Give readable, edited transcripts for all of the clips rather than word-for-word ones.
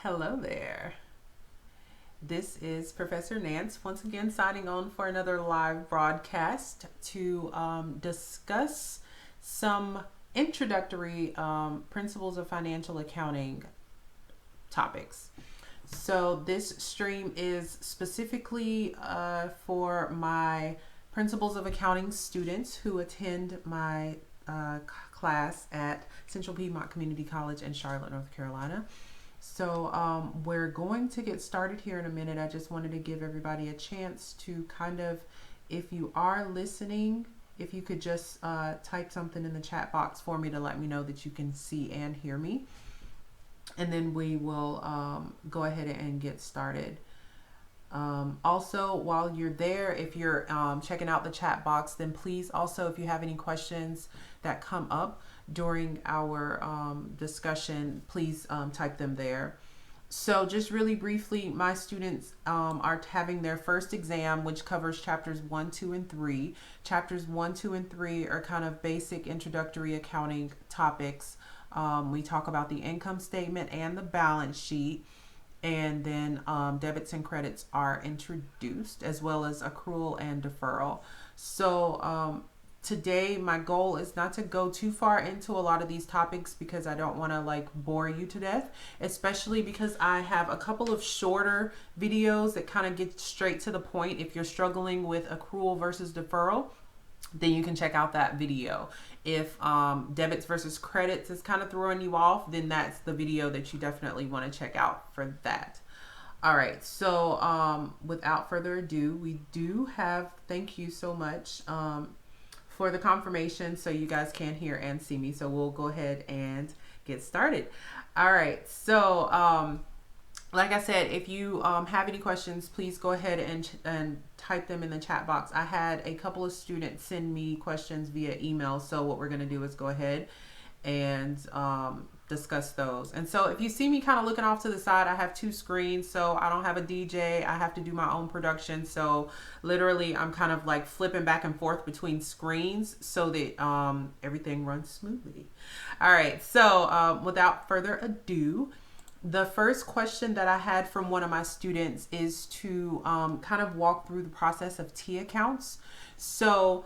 Hello there. This is Professor Nance once again signing on for another live broadcast to discuss some introductory principles of financial accounting topics. So, this stream is specifically for my principles of accounting students who attend my class at Central Piedmont Community College in Charlotte, North Carolina. So we're going to get started here in a minute. I just wanted to give everybody a chance to kind of, if you are listening, if you could just type something in the chat box for me to let me know that you can see and hear me. And then we will go ahead and get started. Also, while you're there, if you're checking out the chat box, then please also, if you have any questions that come up during our discussion, please type them there. So just really briefly, my students are having their first exam, which covers chapters 1, 2, and 3. Chapters 1, 2, and 3 are kind of basic introductory accounting topics. We talk about the income statement and the balance sheet. And then debits and credits are introduced, as well as accrual and deferral. So today my goal is not to go too far into a lot of these topics because I don't want to bore you to death, especially because I have a couple of shorter videos that kind of get straight to the point. If you're struggling with accrual versus deferral, then you can check out that video. If debits versus credits is kind of throwing you off, then that's the video that you definitely want to check out for that. All right, so without further ado, we do have, thank you so much for the confirmation, so you guys can hear and see me. So we'll go ahead and get started. All right, so like I said, if you have any questions, please go ahead and type them in the chat box. I had a couple of students send me questions via email, so what we're going to do is go ahead and discuss those. And so if you see me kind of looking off to the side, I have two screens, so I don't have a DJ. I have to do my own production, so literally I'm kind of flipping back and forth between screens so that everything runs smoothly. All right, so without further ado, the first question that I had from one of my students is to kind of walk through the process of T accounts. So,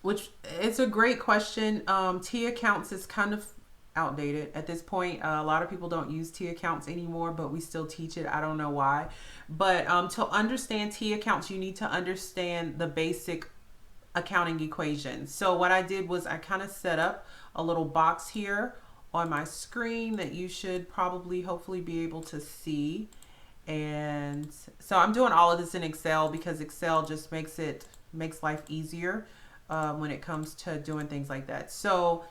which it's a great question. T accounts is kind of outdated at this point. A lot of people don't use T accounts anymore, but we still teach it. I don't know why. But to understand T accounts, you need to understand the basic accounting equation. So what I did was I kind of set up a little box here on my screen that you should probably hopefully be able to see. And so I'm doing all of this in Excel because Excel just makes life easier when it comes to doing things like that. So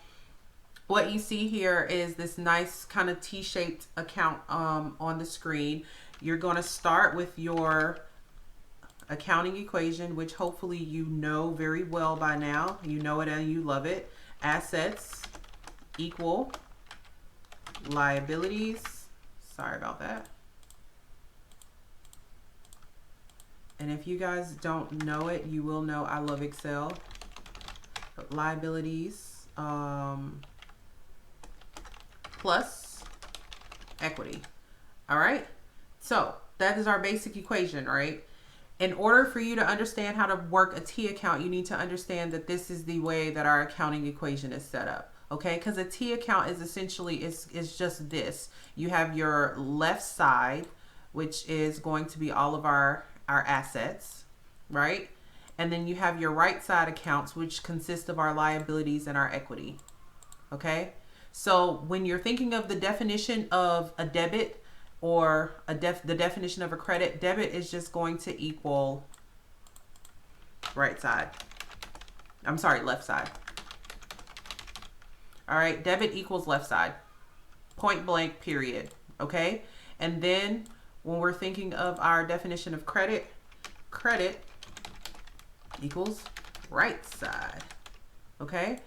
what you see here is this nice kind of T-shaped account on the screen. You're going to start with your accounting equation, which hopefully you know very well by now. You know it and you love it. Assets equal liabilities. Sorry about that. And if you guys don't know it, you will know I love Excel. But liabilities plus equity. All right. So that is our basic equation, right? In order for you to understand how to work a T account, you need to understand that this is the way that our accounting equation is set up. Okay, because a T account is essentially is just this. You have your left side, which is going to be all of our assets, right? And then you have your right side accounts, which consist of our liabilities and our equity. Okay, so when you're thinking of the definition of a debit or the definition of a credit, debit is just going to equal right side. I'm sorry, left side. All right, debit equals left side, point blank, period. Okay, and then when we're thinking of our definition of credit, credit equals right side. Okay,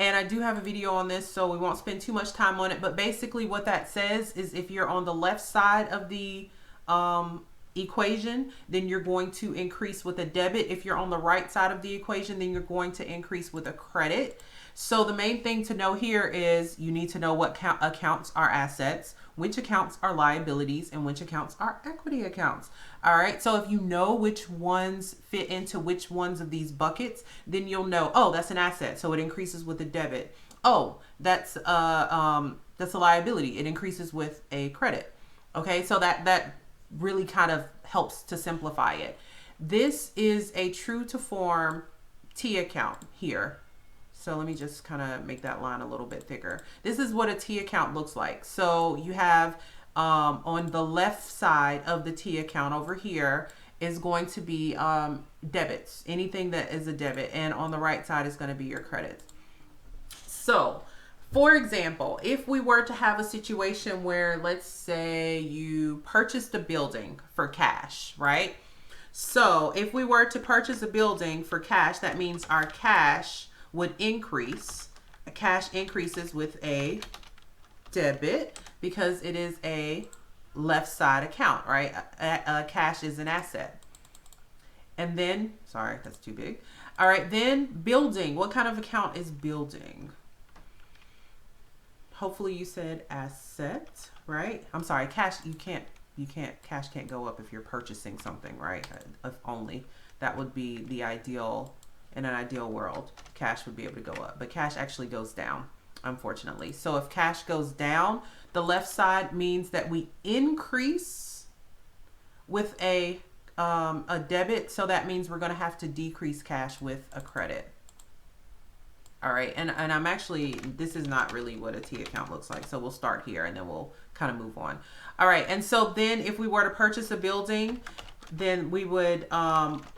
and I do have a video on this, so we won't spend too much time on it, but basically what that says is if you're on the left side of the equation, then you're going to increase with a debit. If you're on the right side of the equation, then you're going to increase with a credit. So the main thing to know here is you need to know what accounts are assets, which accounts are liabilities, and which accounts are equity accounts. All right. So if you know which ones fit into which ones of these buckets, then you'll know, oh, that's an asset. So it increases with a debit. Oh, that's a liability. It increases with a credit. Okay. So that really kind of helps to simplify it. This is a true to form T account here. So let me just kind of make that line a little bit thicker. This is what a T account looks like. So you have on the left side of the T account over here is going to be debits, anything that is a debit. And on the right side is going to be your credits. So for example, if we were to have a situation where, let's say you purchased a building for cash, right? So if we were to purchase a building for cash, that means our cash would increase. Cash increases with a debit because it is a left side account, right? Cash is an asset. And then, sorry, that's too big. All right, then building. What kind of account is building? Hopefully you said asset, right? I'm sorry, cash, cash can't go up if you're purchasing something, right? If only. That would be the ideal. In an ideal world, cash would be able to go up, but cash actually goes down, unfortunately. So if cash goes down, the left side means that we increase with a debit. So that means we're going to have to decrease cash with a credit. All right. And I'm actually, this is not really what a T account looks like. So we'll start here and then we'll kind of move on. All right. And so then if we were to purchase a building, then we would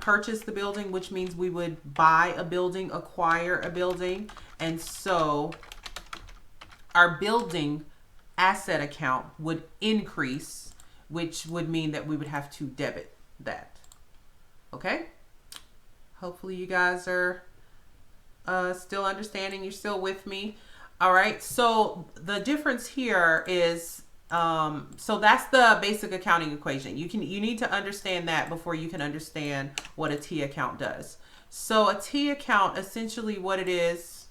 purchase the building, which means we would buy a building, acquire a building. And so our building asset account would increase, which would mean that we would have to debit that. Okay? Hopefully you guys are still understanding. You're still with me. All right. So the difference here is so that's the basic accounting equation. You need to understand that before you can understand what a T account does. So a T account, essentially what it is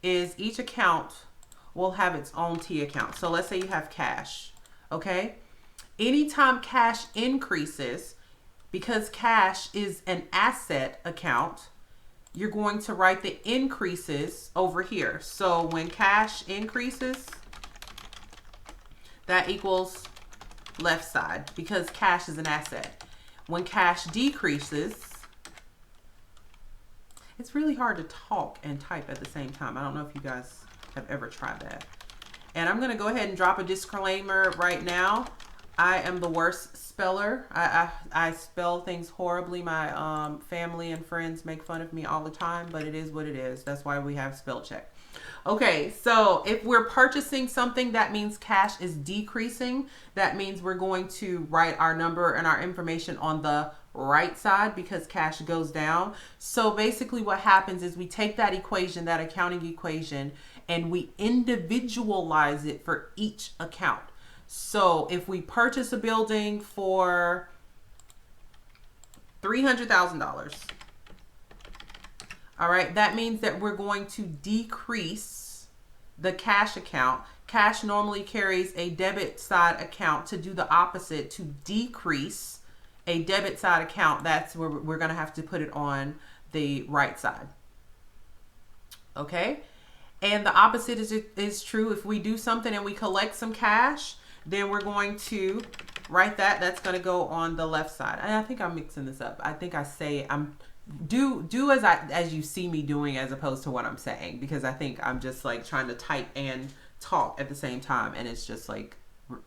each account will have its own T account. So let's say you have cash, okay? Anytime cash increases, because cash is an asset account, you're going to write the increases over here. So when cash increases, that equals left side because cash is an asset. When cash decreases, it's really hard to talk and type at the same time. I don't know if you guys have ever tried that. And I'm going to go ahead and drop a disclaimer right now. I am the worst speller. I spell things horribly. My family and friends make fun of me all the time, but it is what it is. That's why we have spell check. Okay, so if we're purchasing something, that means cash is decreasing. That means we're going to write our number and our information on the right side because cash goes down. So basically what happens is we take that equation, that accounting equation, and we individualize it for each account. So if we purchase a building for $300,000, all right, that means that we're going to decrease the cash account. Cash normally carries a debit side account. To do the opposite, to decrease a debit side account, that's where we're going to have to put it on the right side. Okay? And the opposite is true. If we do something and we collect some cash, then we're going to write that. That's going to go on the left side. And I think I'm mixing this up. I think I say do as you see me doing as opposed to what I'm saying, because I think I'm just like trying to type and talk at the same time and it's just like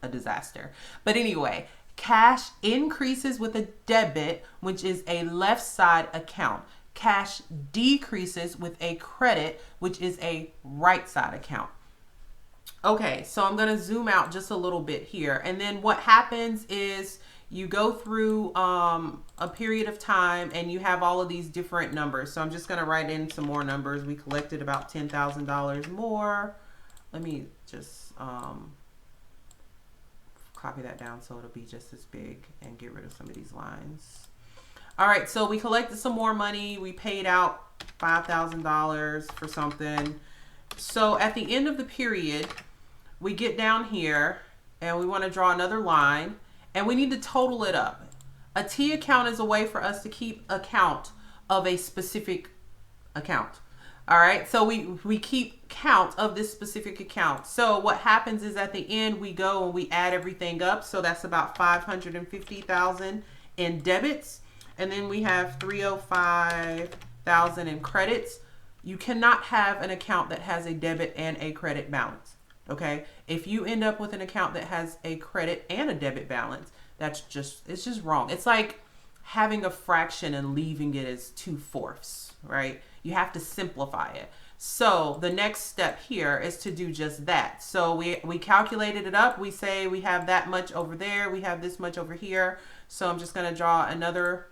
a disaster. But anyway, cash increases with a debit, which is a left side account. Cash decreases with a credit, which is a right side account. Okay, so I'm going to zoom out just a little bit here. And then what happens is you go through a period of time and you have all of these different numbers. So I'm just going to write in some more numbers. We collected about $10,000 more. Let me just copy that down so it'll be just as big and get rid of some of these lines. All right, so we collected some more money. We paid out $5,000 for something. So at the end of the period, we get down here and we want to draw another line and we need to total it up. A T account is a way for us to keep account of a specific account. All right, so we keep count of this specific account. So what happens is at the end we go and we add everything up. So that's about 550,000 in debits, and then we have 305,000 in credits. You cannot have an account that has a debit and a credit balance. Okay, if you end up with an account that has a credit and a debit balance, it's just wrong. It's like having a fraction and leaving it as 2/4, right? You have to simplify it. So the next step here is to do just that. So we calculated it up. We say we have that much over there. We have this much over here. So I'm just going to draw another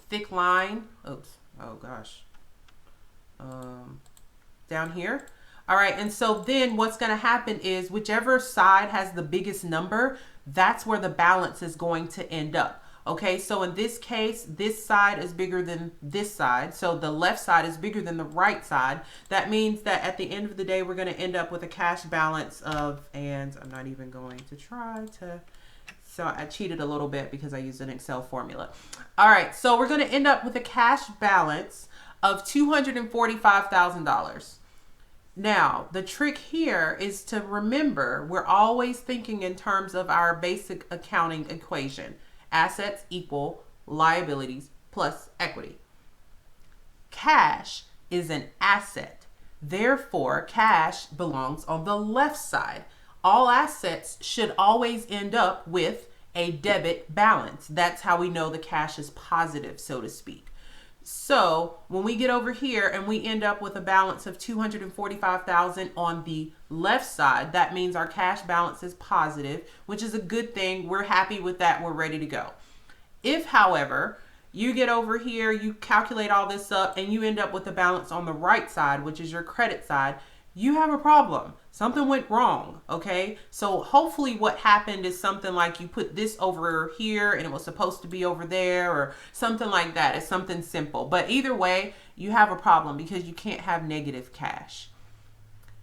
thick line. Oops. Oh, gosh. Down here. All right. And so then what's going to happen is whichever side has the biggest number, that's where the balance is going to end up. Okay, so in this case, this side is bigger than this side. So the left side is bigger than the right side. That means that at the end of the day, we're going to end up with a cash balance of, and I'm not even going to try to, so I cheated a little bit because I used an Excel formula. All right, so we're going to end up with a cash balance of $245,000. Now, the trick here is to remember, we're always thinking in terms of our basic accounting equation. Assets equal liabilities plus equity. Cash is an asset. Therefore, cash belongs on the left side. All assets should always end up with a debit balance. That's how we know the cash is positive, so to speak. So when we get over here and we end up with a balance of $245,000 on the left side, that means our cash balance is positive, which is a good thing. We're happy with that. We're ready to go. If, however, you get over here, you calculate all this up and you end up with a balance on the right side, which is your credit side, you have a problem. Something went wrong, okay? So hopefully what happened is something like you put this over here and it was supposed to be over there or something like that. It's something simple. But either way, you have a problem because you can't have negative cash.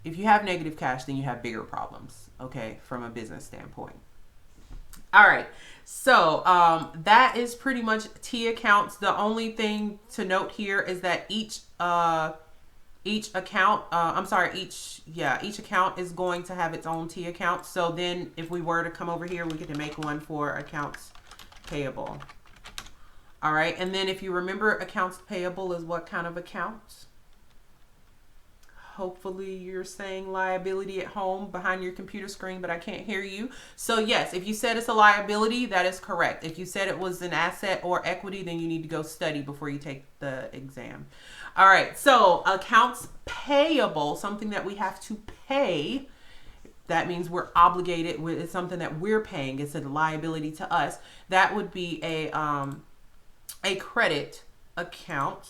If you have negative cash, then you have bigger problems, okay, from a business standpoint. All right, so that is pretty much T accounts. The only thing to note here is that each account is going to have its own T account. So then if we were to come over here, we get to make one for accounts payable. All right. And then if you remember, accounts payable is what kind of accounts? Hopefully you're saying liability at home behind your computer screen, but I can't hear you. So yes, if you said it's a liability, that is correct. If you said it was an asset or equity, then you need to go study before you take the exam. All right, so accounts payable, something that we have to pay. That means we're obligated with, it's something that we're paying. It's a liability to us. That would be a credit account.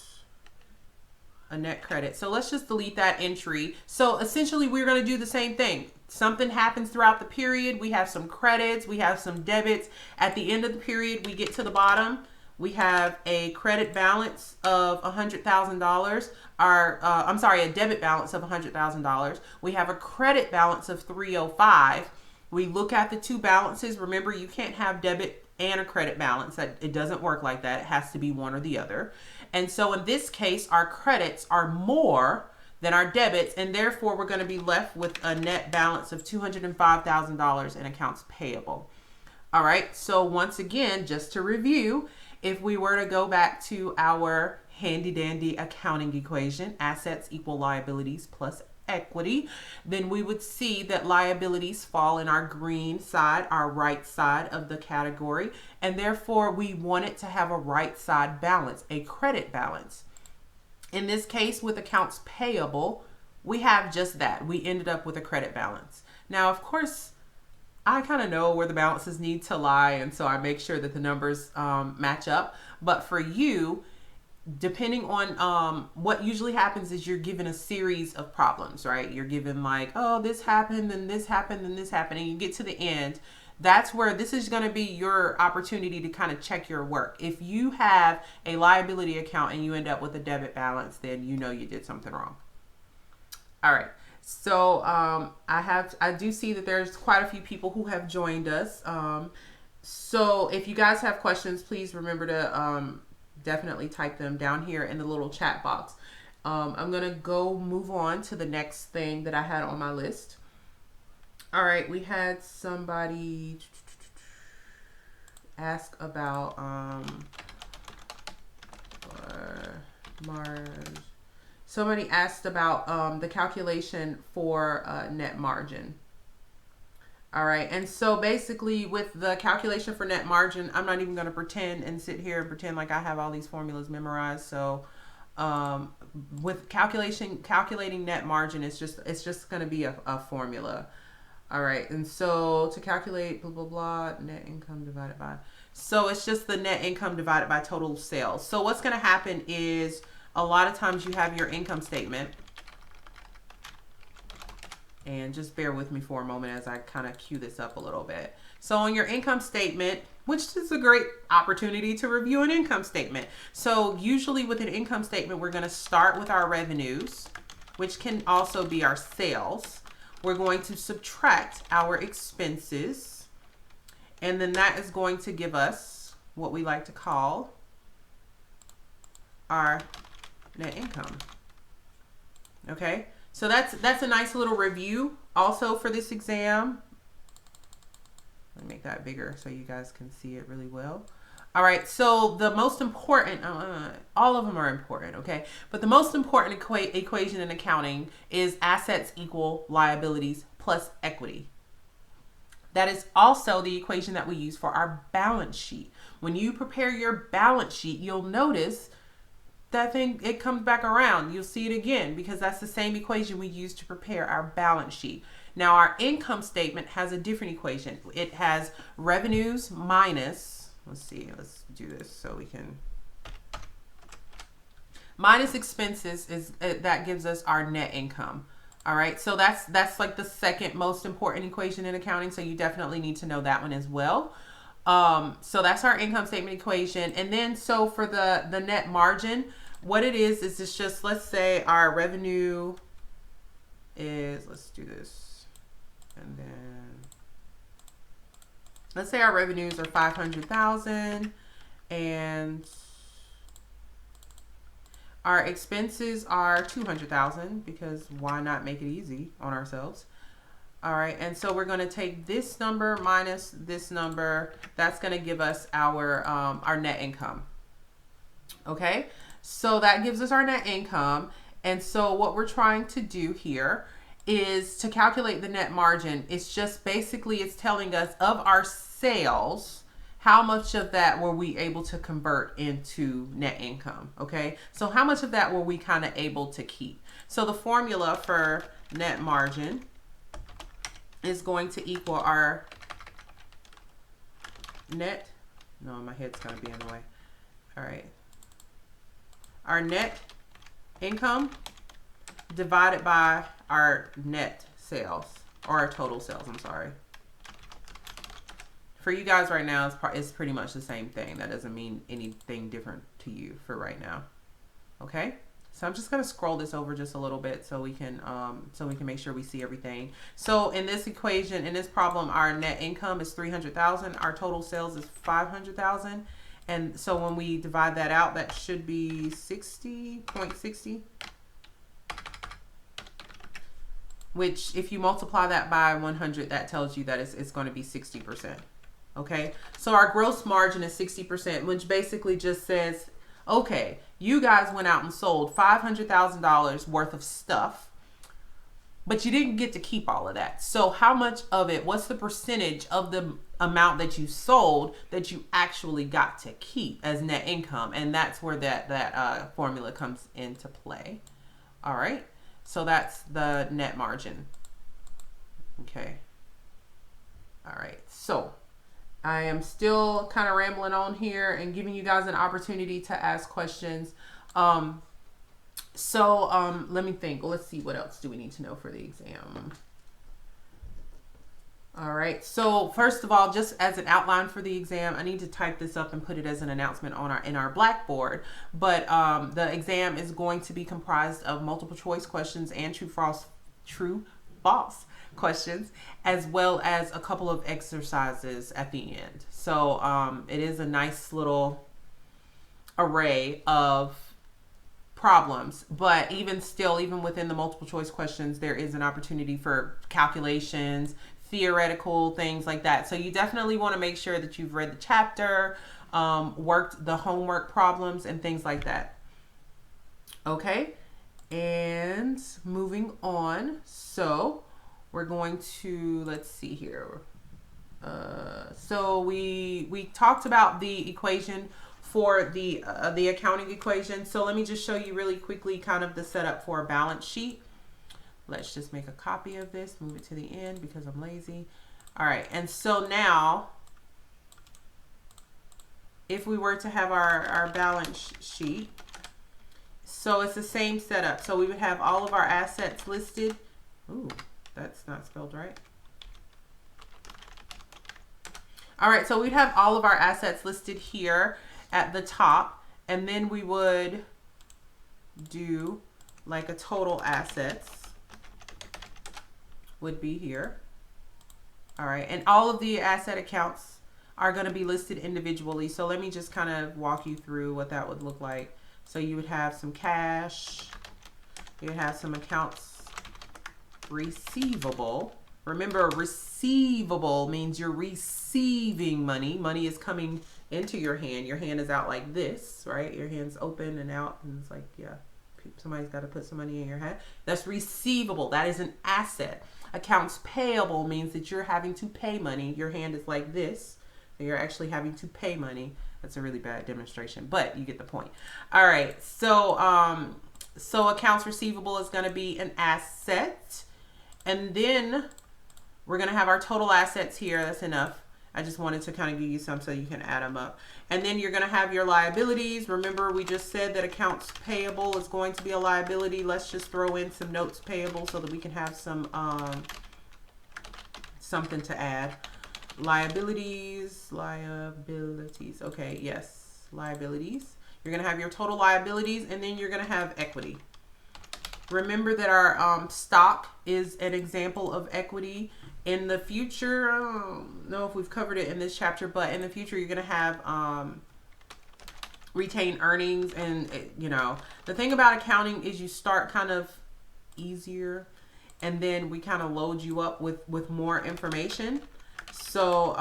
A net credit. So let's just delete that entry. So essentially we're going to do the same thing. Something happens throughout the period. We have some credits. We have some debits. At the end of the period, we get to the bottom. We have a credit balance of $100,000. A debit balance of $100,000. We have a credit balance of $305,000. We look at the two balances. Remember, you can't have debit and a credit balance. It doesn't work like that. It has to be one or the other. And so in this case, our credits are more than our debits, and therefore we're going to be left with a net balance of $205,000 in accounts payable. All right, so once again, just to review, if we were to go back to our handy dandy accounting equation, assets equal liabilities plus equity, then we would see that liabilities fall in our green side, our right side of the category, and therefore we want it to have a right side balance, a credit balance. In this case, with accounts payable, we have just that. We ended up with a credit balance. Now, of course, I kind of know where the balances need to lie, and so I make sure that the numbers match up. But for you, depending on what usually happens is you're given a series of problems, right? You're given like, oh, this happened, then this happened, then this happened, and you get to the end. That's where this is going to be your opportunity to kind of check your work. If you have a liability account and you end up with a debit balance, then you know you did something wrong. All right. So I do see that there's quite a few people who have joined us. So if you guys have questions, please remember to definitely type them down here in the little chat box. I'm gonna go move on to the next thing that I had on my list. All right, we had somebody ask about Mars. Somebody asked about the calculation for net margin. All right, and so basically with the calculation for net margin, I'm not even going to pretend and sit here and pretend like I have all these formulas memorized. So with calculating net margin, it's just going to be a formula. All right, and so to calculate blah blah blah net income divided by, so it's just the net income divided by total sales. So what's going to happen is a lot of times you have your income statement. And just bear with me for a moment as I kind of cue this up a little bit. So on your income statement, which is a great opportunity to review an income statement. So usually with an income statement, we're going to start with our revenues, which can also be our sales. We're going to subtract our expenses. And then that is going to give us what we like to call our net income. Okay? So that's a nice little review also for this exam. Let me make that bigger so you guys can see it really well. All right, so the most important, all of them are important, okay? But the most important equation in accounting is assets equal liabilities plus equity. That is also the equation that we use for our balance sheet. When you prepare your balance sheet, you'll notice that thing, it comes back around. You'll see it again because that's the same equation we use to prepare our balance sheet. Now our income statement has a different equation. It has revenues minus, let's do this so we can, minus expenses is that gives us our net income. All right, so that's like the second most important equation in accounting, so you definitely need to know that one as well. So that's our income statement equation. And then so for the net margin, what it is it's just, let's say our revenue is, let's do this. And then let's say our revenues are 500,000 and our expenses are 200,000 because why not make it easy on ourselves? All right, and so we're going to take this number minus this number. That's going to give us our net income. Okay, so that gives us our net income. And so what we're trying to do here is to calculate the net margin. It's just basically it's telling us of our sales, how much of that were we able to convert into net income. Okay, so how much of that were we kind of able to keep? So the formula for net margin is going to equal our net, no, my head's going to be in the way. All right. Our net income divided by our net sales, or our total sales, I'm sorry. For you guys right now, it's pretty much the same thing. That doesn't mean anything different to you for right now. Okay? So I'm just going to scroll this over just a little bit so we can make sure we see everything. So in this equation, in this problem, our net income is 300,000. Our total sales is 500,000. And so when we divide that out, that should be 60.60. Which if you multiply that by 100, that tells you that it's going to be 60%. Okay. So our gross margin is 60%, which basically just says, okay, you guys went out and sold $500,000 worth of stuff, but you didn't get to keep all of that. So how much of it, what's the percentage of the amount that you sold that you actually got to keep as net income? And that's where that formula comes into play. All right. So that's the net margin. Okay. All right. So I am still kind of rambling on here and giving you guys an opportunity to ask questions. Let me think. Let's see, what else do we need to know for the exam? All right. So first of all, just as an outline for the exam, I need to type this up and put it as an announcement on our Blackboard. But the exam is going to be comprised of multiple choice questions and true false questions, as well as a couple of exercises at the end. So it is a nice little array of problems, but even still, even within the multiple choice questions, there is an opportunity for calculations, theoretical things like that. So you definitely want to make sure that you've read the chapter, worked the homework problems and things like that. Okay, and moving on. So we're going to, let's see here. So we talked about the equation for the accounting equation. So let me just show you really quickly kind of the setup for a balance sheet. Let's just make a copy of this, move it to the end because I'm lazy. All right, and so now if we were to have our balance sheet, so it's the same setup. So we would have all of our assets listed. Ooh, that's not spelled right. All right, so we'd have all of our assets listed here at the top, and then we would do like a total assets would be here. All right, and all of the asset accounts are going to be listed individually. So let me just kind of walk you through what that would look like. So you would have some cash, you would have some accounts receivable. Remember, receivable means you're receiving money. Money is coming into your hand. Your hand is out like this, right? Your hand's open and out, and it's like, yeah, somebody's got to put some money in your hand. That's receivable. That is an asset. Accounts payable means that you're having to pay money. Your hand is like this, so you're actually having to pay money. That's a really bad demonstration, but you get the point. All right, so so accounts receivable is going to be an asset, and then we're going to have our total assets here. That's enough. I just wanted to kind of give you some so you can add them up. And then you're going to have your liabilities. Remember, we just said that accounts payable is going to be a liability. Let's just throw in some notes payable so that we can have some something to add. Liabilities. Okay, yes, liabilities. You're going to have your total liabilities, and then you're going to have equity. Remember that our stock is an example of equity. In the future, I don't know if we've covered it in this chapter, but in the future, you're going to have retained earnings. And, you know, the thing about accounting is you start kind of easier, and then we kind of load you up with more information. So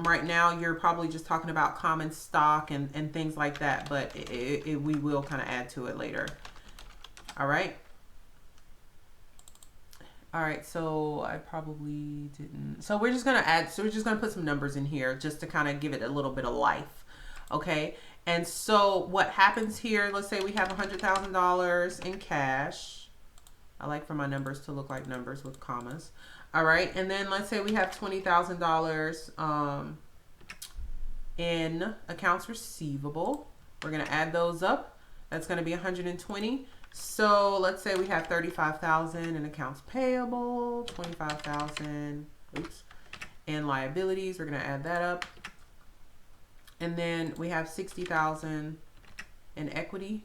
right now, you're probably just talking about common stock and things like that, but we will kind of add to it later. All right. All right, so I probably didn't. So we're just going to add, so we're just going to put some numbers in here just to kind of give it a little bit of life. Okay. And so what happens here, let's say we have $100,000 in cash. I like for my numbers to look like numbers with commas. All right. And then let's say we have $20,000 in accounts receivable. We're going to add those up. That's going to be 120. So let's say we have 35,000 in accounts payable, 25,000, in liabilities. We're going to add that up. And then we have 60,000 in equity.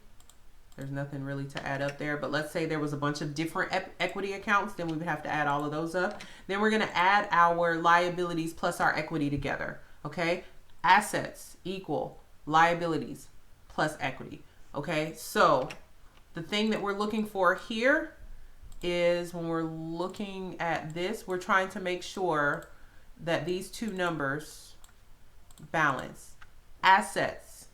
There's nothing really to add up there, but let's say there was a bunch of different equity accounts, then we would have to add all of those up. Then we're going to add our liabilities plus our equity together. Okay. Assets equal liabilities plus equity. Okay. So the thing that we're looking for here is when we're looking at this, we're trying to make sure that these two numbers balance. Assets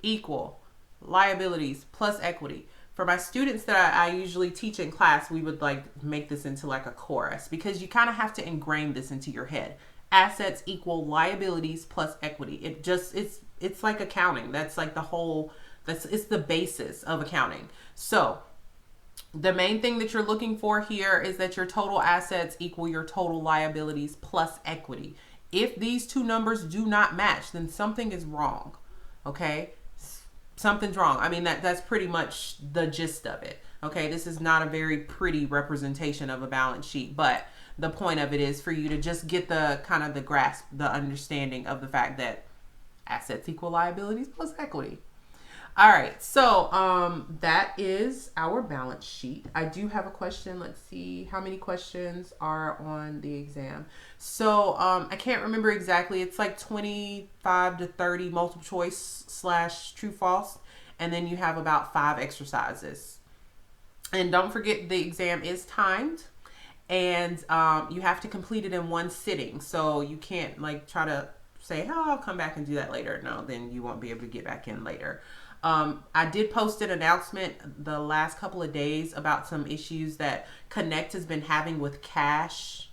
equal liabilities plus equity. For my students that I usually teach in class, we would like make this into like a chorus because you kind of have to ingrain this into your head. Assets equal liabilities plus equity. It's like accounting. That's like the whole, it's the basis of accounting. So the main thing that you're looking for here is that your total assets equal your total liabilities plus equity. If these two numbers do not match, then something is wrong. Okay? Something's wrong. I mean, that's pretty much the gist of it. Okay? This is not a very pretty representation of a balance sheet, but the point of it is for you to just get the kind of the grasp, the understanding of the fact that assets equal liabilities plus equity. All right, so that is our balance sheet. I do have a question. Let's see how many questions are on the exam. So I can't remember exactly. It's like 25 to 30 multiple choice / true false, and then you have about 5 exercises. And don't forget, the exam is timed, and you have to complete it in one sitting. So you can't like try to say, oh, I'll come back and do that later. No, then you won't be able to get back in later. I did post an announcement the last couple of days about some issues that Connect has been having with cash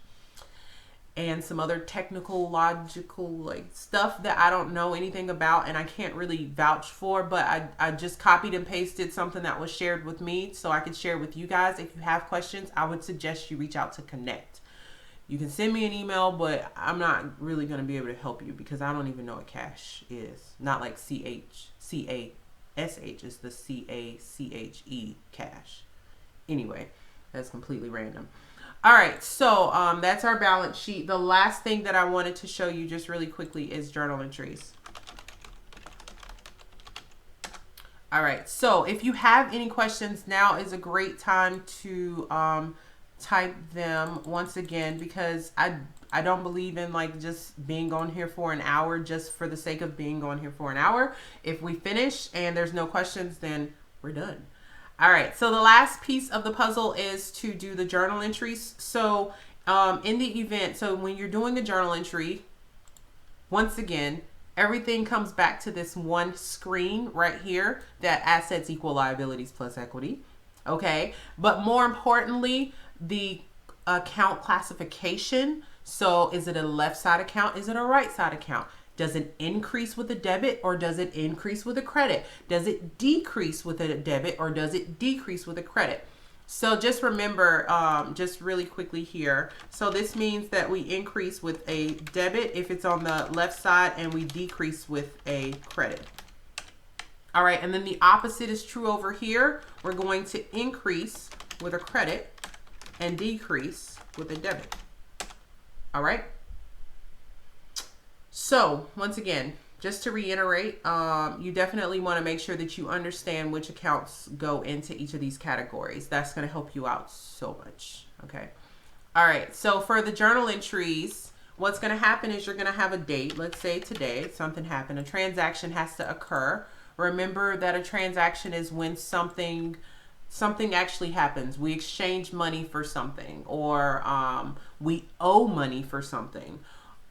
and some other technical, logical like stuff that I don't know anything about and I can't really vouch for, but I just copied and pasted something that was shared with me so I could share with you guys. If you have questions, I would suggest you reach out to Connect. You can send me an email, but I'm not really going to be able to help you because I don't even know what cash is. Not like CASH is the CACHE cash. Anyway, that's completely random. All right, so that's our balance sheet. The last thing that I wanted to show you just really quickly is journal entries. All right, so if you have any questions, now is a great time to type them once again, because I don't believe in like just being on here for an hour just for the sake of being on here for an hour. If we finish and there's no questions, then we're done. All right, so the last piece of the puzzle is to do the journal entries. So in the event, so when you're doing a journal entry, once again, everything comes back to this one screen right here, that assets equal liabilities plus equity. Okay, but more importantly, the account classification. So is it a left side account? Is it a right side account? Does it increase with a debit or does it increase with a credit? Does it decrease with a debit or does it decrease with a credit? So just remember, just really quickly here. So this means that we increase with a debit if it's on the left side and we decrease with a credit. All right, and then the opposite is true over here. We're going to increase with a credit and decrease with a debit. All right. So once again, just to reiterate, you definitely want to make sure that you understand which accounts go into each of these categories. That's going to help you out so much. Okay. All right. So for the journal entries, what's going to happen is you're going to have a date. Let's say today something happened. A transaction has to occur. Remember that a transaction is when something actually happens. We exchange money for something, or we owe money for something,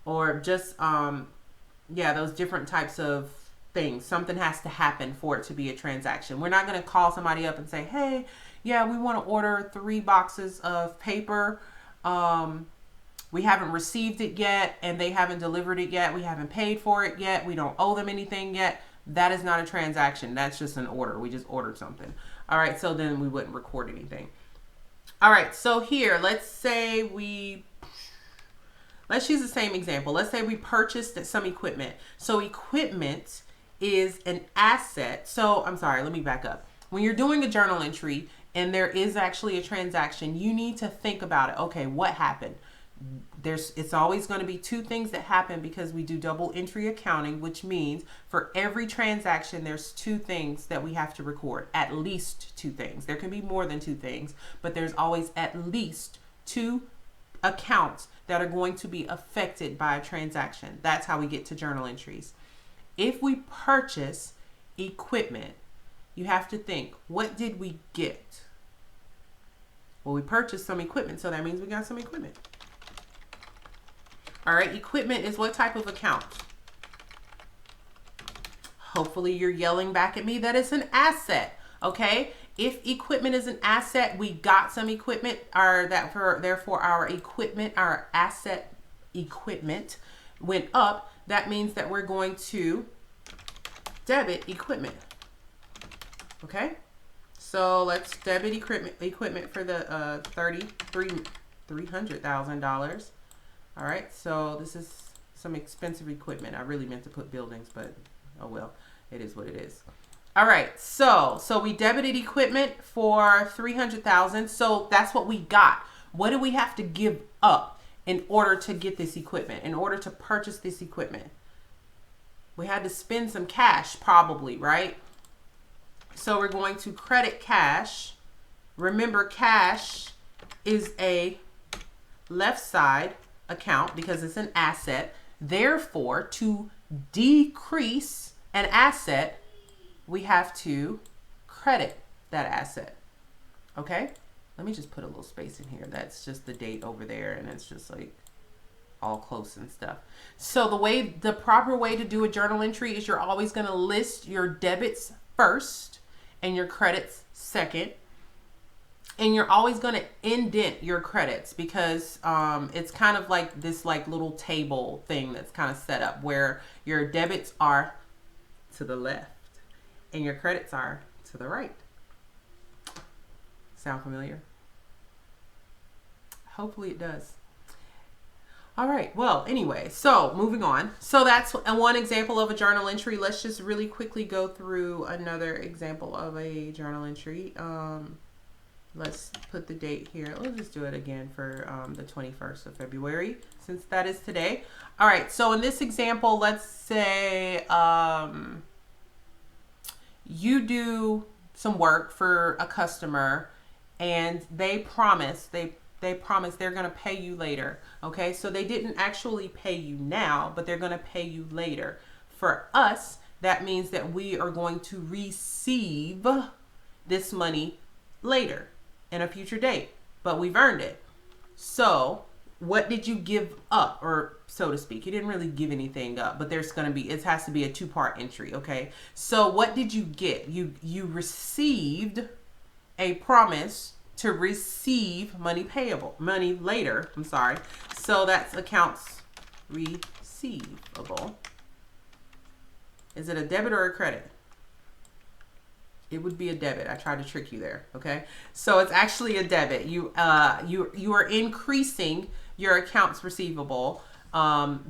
or just those different types of things. Something has to happen for it to be a transaction. We're not going to call somebody up and say, hey, yeah, we want to order 3 boxes of paper. We haven't received it yet and they haven't delivered it yet. We haven't paid for it yet. We don't owe them anything yet. That is not a transaction. That's just an order. We just ordered something. All right, so then we wouldn't record anything. All right, so here, let's use the same example. Let's say we purchased some equipment. So equipment is an asset. So I'm sorry, let me back up. When you're doing a journal entry and there is actually a transaction, you need to think about it. Okay, what happened? It's always going to be 2 things that happen because we do double entry accounting, which means for every transaction, there's 2 things that we have to record, at least 2 things. There can be more than 2 things, but there's always at least 2 accounts that are going to be affected by a transaction. That's how we get to journal entries. If we purchase equipment, you have to think, what did we get? Well, we purchased some equipment, so that means we got some equipment. All right, equipment is what type of account? Hopefully you're yelling back at me that it's an asset, okay? If equipment is an asset, we got some equipment, therefore our equipment, our asset equipment went up. That means that we're going to debit equipment, okay? So let's debit equipment for the $300,000. All right, so this is some expensive equipment. I really meant to put buildings, but oh well, it is what it is. All right, so we debited equipment for $300,000. So that's what we got. What do we have to give up in order to get this equipment, in order to purchase this equipment? We had to spend some cash probably, right? So we're going to credit cash. Remember, cash is a left side account because it's an asset. Therefore, to decrease an asset, we have to credit that asset. Okay? Let me just put a little space in here. That's just the date over there, and it's just like all close and stuff. So the proper way to do a journal entry is you're always going to list your debits first and your credits second. And you're always going to indent your credits because it's kind of like this like little table thing that's kind of set up where your debits are to the left and your credits are to the right. Sound familiar? Hopefully it does. All right. Well, anyway, so moving on. So that's one example of a journal entry. Let's just really quickly go through another example of a journal entry. Let's put the date here. Let's just do it again for the 21st of February, since that is today. All right. So in this example, let's say you do some work for a customer and they promise they're going to pay you later. Okay. So they didn't actually pay you now, but they're going to pay you later. For us, that means that we are going to receive this money later in a future date, but we've earned it. So what did you give up, or so to speak? You didn't really give anything up, but it has to be a two-part entry. Okay. So what did you get? You received a promise to receive money later. I'm sorry. So that's accounts receivable. Is it a debit or a credit? It would be a debit. I tried to trick you there. Okay. So it's actually a debit. You are increasing your accounts receivable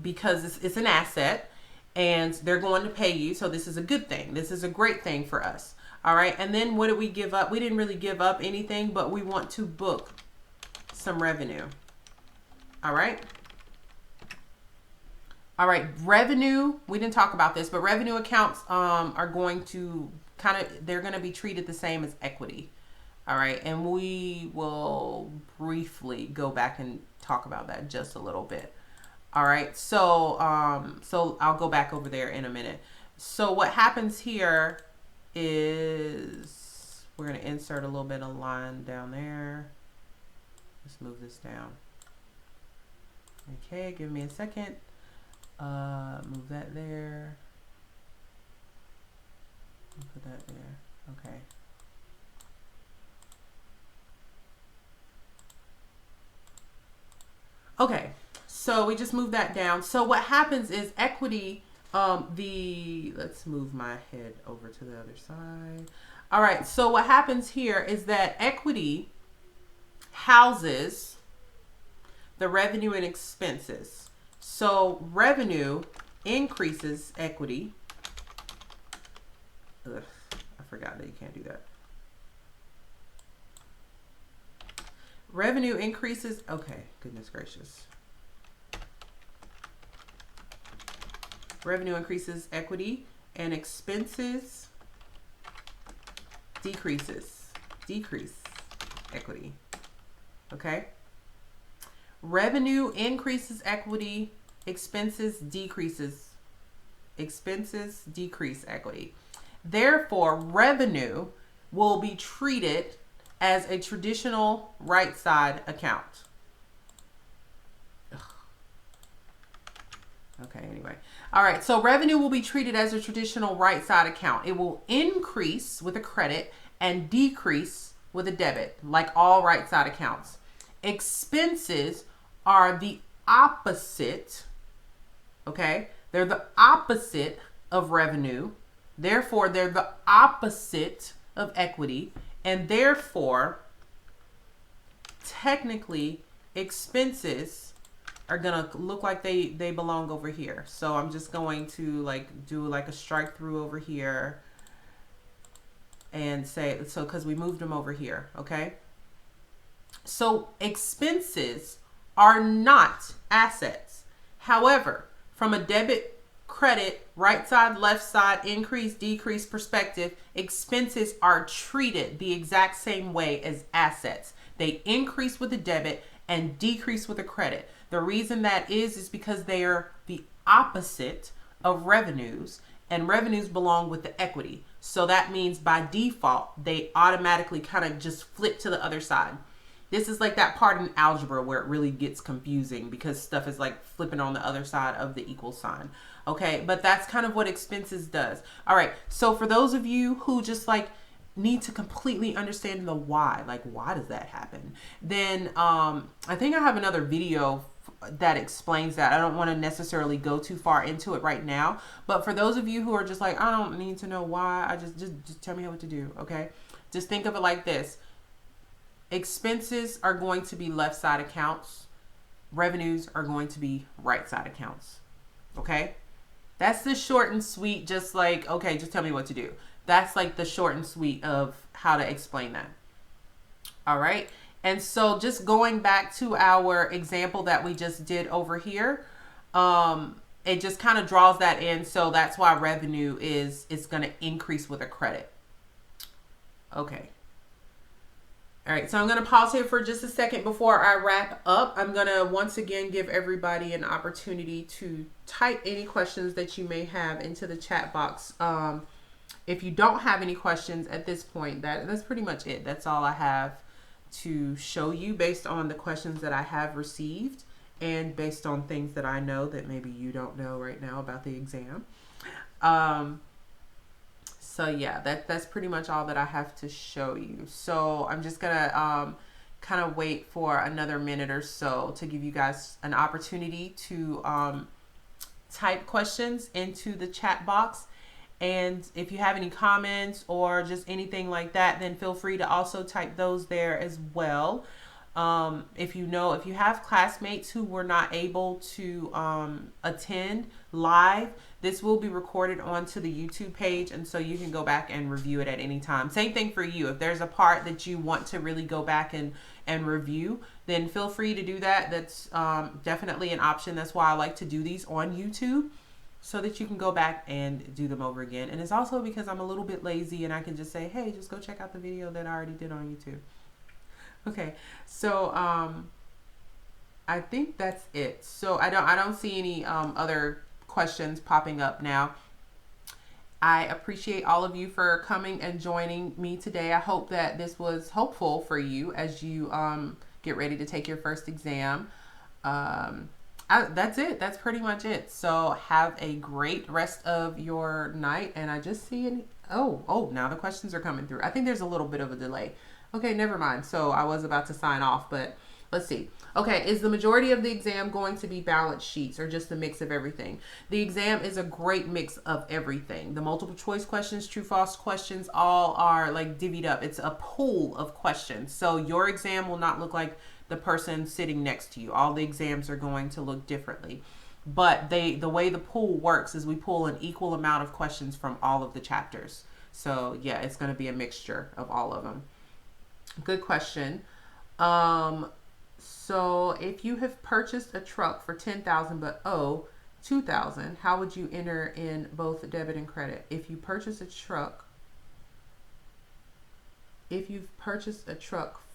because it's an asset and they're going to pay you. So this is a good thing. This is a great thing for us. All right. And then what did we give up? We didn't really give up anything, but we want to book some revenue. All right. All right. Revenue. We didn't talk about this, but revenue accounts are going to they're going to be treated the same as equity. All right. And we will briefly go back and talk about that just a little bit. All right. So I'll go back over there in a minute. So what happens here is we're going to insert a little bit of line down there. Let's move this down. Okay. Give me a second. Move that there. Put that there. Okay. Okay. So we just moved that down. So what happens is equity, let's move my head over to the other side. All right. So what happens here is that equity houses the revenue and expenses. So revenue increases equity. Ugh, I forgot that you can't do that. Revenue increases. Okay, goodness gracious. Revenue increases equity and expenses decrease equity. Okay. Revenue increases equity, expenses decrease equity. Therefore, revenue will be treated as a traditional right side account. Ugh. Okay, anyway. All right, so revenue will be treated as a traditional right side account. It will increase with a credit and decrease with a debit, like all right side accounts. Expenses are the opposite, okay? They're the opposite of revenue. Therefore, they're the opposite of equity. And therefore, technically, expenses are going to look like they belong over here. So I'm just going to do a strike through over here and say, so because we moved them over here, okay? So expenses are not assets. However, from a debit, credit, right side, left side, increase, decrease perspective, expenses are treated the exact same way as assets. They increase with a debit and decrease with a credit. The reason that is because they are the opposite of revenues, and revenues belong with the equity. So that means by default, they automatically kind of just flip to the other side. This is like that part in algebra where it really gets confusing because stuff is like flipping on the other side of the equal sign. Okay, but that's kind of what expenses does. All right, so for those of you who just like need to completely understand the why, like why does that happen, then I think I have another video that explains that. I don't want to necessarily go too far into it right now, but for those of you who are just like, I don't need to know why, I just tell me what to do. Okay, just think of it like this. Expenses are going to be left side accounts. Revenues are going to be right side accounts. Okay? That's the short and sweet, just like, okay, just tell me what to do. That's like the short and sweet of how to explain that. All right? And so just going back to our example that we just did over here, it just kind of draws that in. So that's why revenue is going to increase with a credit. Okay. All right, so I'm going to pause here for just a second before I wrap up. I'm going to once again give everybody an opportunity to type any questions that you may have into the chat box. If you don't have any questions at this point, that's pretty much it. That's all I have to show you based on the questions that I have received and based on things that I know that maybe you don't know right now about the exam. So yeah, that's pretty much all that I have to show you. So I'm just gonna kind of wait for another minute or so to give you guys an opportunity to type questions into the chat box. And if you have any comments or just anything like that, then feel free to also type those there as well. If you have classmates who were not able to attend live, this will be recorded onto the YouTube page, and so you can go back and review it at any time. Same thing for you. If there's a part that you want to really go back and review, then feel free to do that. That's definitely an option. That's why I like to do these on YouTube, so that you can go back and do them over again. And it's also because I'm a little bit lazy and I can just say, hey, just go check out the video that I already did on YouTube. Okay, so I think that's it. So I don't see any other questions popping up now. I appreciate all of you for coming and joining me today. I hope that this was helpful for you as you get ready to take your first exam. That's it. That's pretty much it. So have a great rest of your night. And I just see now the questions are coming through. I think there's a little bit of a delay. Okay, never mind. So I was about to sign off, but let's see. Okay, is the majority of the exam going to be balance sheets or just a mix of everything? The exam is a great mix of everything. The multiple choice questions, true, false questions, all are like divvied up. It's a pool of questions. So your exam will not look like the person sitting next to you. All the exams are going to look differently. But the way the pool works is we pull an equal amount of questions from all of the chapters. So yeah, it's going to be a mixture of all of them. Good question. So if you have purchased a truck for $10,000 but owe $2,000, how would you enter in both debit and credit? If you've purchased a truck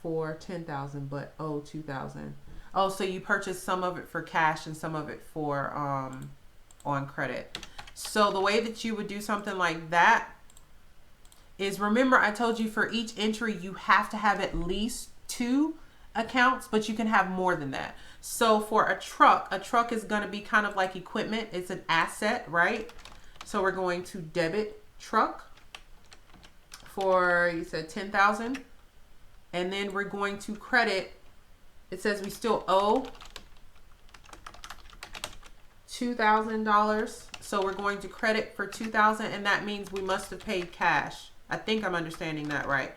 for $10,000 but owe $2,000. Oh, so you purchased some of it for cash and some of it for on credit. So the way that you would do something like that is, remember I told you for each entry you have to have at least 2 accounts, but you can have more than that. So for a truck is going to be kind of like equipment. It's an asset, right? So we're going to debit truck for, you said 10,000, and then we're going to credit. It says we still owe $2,000, so we're going to credit for $2,000, and that means we must have paid cash. I think I'm understanding that right.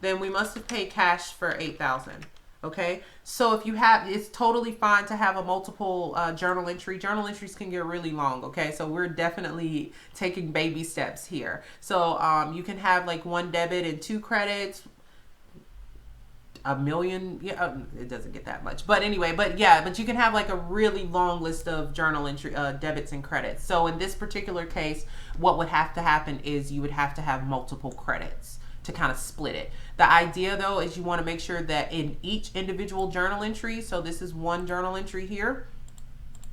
Then we must have paid cash for $8,000. Okay, so if you have, it's totally fine to have a multiple journal entry. Journal entries can get really long. Okay, so we're definitely taking baby steps here. So you can have like 1 debit and 2 credits. a million. Yeah, it doesn't get that much, but anyway, but you can have like a really long list of journal entry debits and credits. So in this particular case, what would have to happen is you would have to have multiple credits to kind of split it. The idea though is you want to make sure that in each individual journal entry, so this is one journal entry here,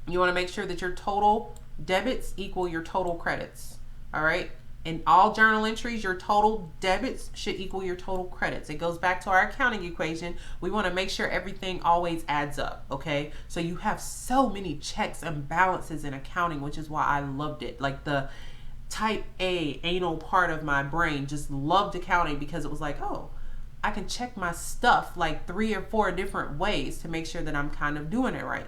you want to make sure that your total debits equal your total credits. All right. In all journal entries, your total debits should equal your total credits. It goes back to our accounting equation. We want to make sure everything always adds up, okay? So you have so many checks and balances in accounting, which is why I loved it. Like the type A anal part of my brain just loved accounting because it was like, oh, I can check my stuff like 3 or 4 different ways to make sure that I'm kind of doing it right.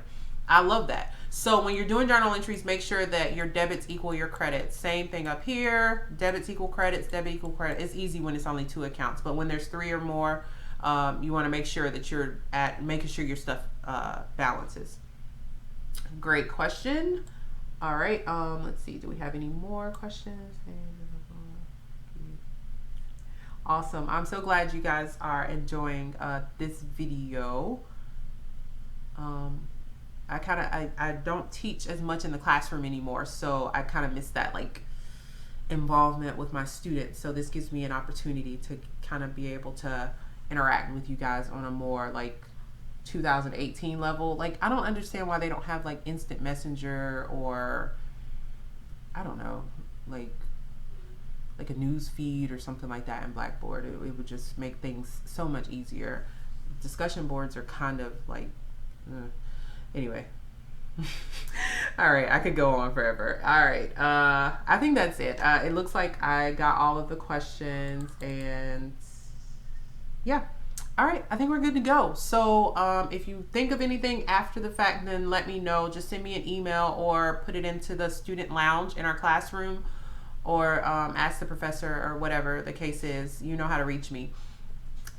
I love that. So when you're doing journal entries, make sure that your debits equal your credits. Same thing up here. Debits equal credits, debit equal credit. It's easy when it's only 2 accounts, but when there's 3 or more, you want to make sure that you're making sure your stuff balances. Great question. All right. Let's see. Do we have any more questions? Awesome. I'm so glad you guys are enjoying this video. I don't teach as much in the classroom anymore, so I kind of miss that like involvement with my students. So this gives me an opportunity to kind of be able to interact with you guys on a more like 2018 level. Like I don't understand why they don't have like instant messenger or I don't know, like a news feed or something like that in Blackboard. It would just make things so much easier. Discussion boards are kind of like anyway. All right, I could go on forever. All right, I think that's it. It looks like I got all of the questions, and yeah. All right, I think we're good to go. So if you think of anything after the fact, then let me know. Just send me an email or put it into the student lounge in our classroom, or ask the professor or whatever the case is. You know how to reach me.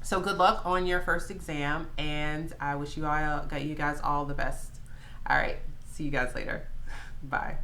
So good luck on your first exam, and I wish you guys all the best. All right, see you guys later. Bye.